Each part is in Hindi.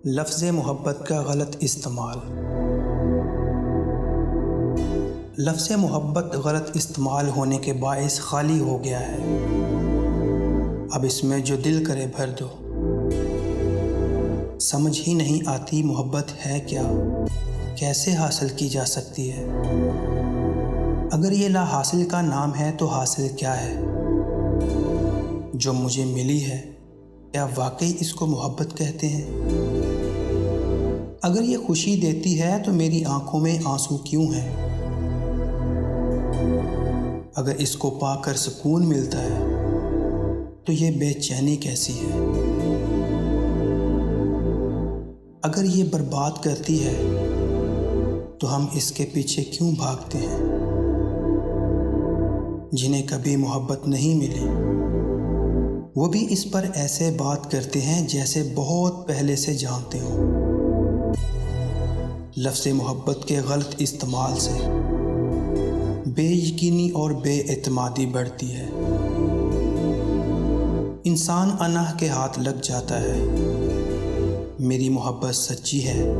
लफ्ज़ मोहब्बत का गलत इस्तेमाल। लफ्ज़ मोहब्बत गलत इस्तेमाल होने के बाइस खाली हो गया है। अब इसमें जो दिल करे भर दो। समझ ही नहीं आती मोहब्बत है क्या, कैसे हासिल की जा सकती है। अगर ये ला हासिल का नाम है तो हासिल क्या है। जो मुझे मिली है क्या वाकई इसको मोहब्बत कहते हैं। अगर ये खुशी देती है तो मेरी आंखों में आंसू क्यों हैं। अगर इसको पाकर सुकून मिलता है तो ये बेचैनी कैसी है। अगर ये बर्बाद करती है तो हम इसके पीछे क्यों भागते हैं। जिन्हें कभी मोहब्बत नहीं मिली वो भी इस पर ऐसे बात करते हैं जैसे बहुत पहले से जानते हो। लफ्ज़ मोहब्बत के गलत इस्तेमाल से बेयकीनी और बेएतमादी बढ़ती है। इंसान अनाह के हाथ लग जाता है। मेरी मोहब्बत सच्ची है,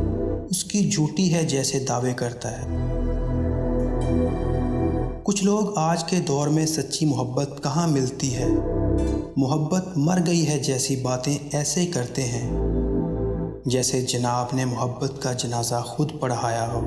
उसकी झूठी है जैसे दावे करता है। कुछ लोग आज के दौर में सच्ची मोहब्बत कहाँ मिलती है, मोहब्बत मर गई है जैसी बातें ऐसे करते हैं जैसे जनाब ने मोहब्बत का जनाजा खुद पढ़ाया हो।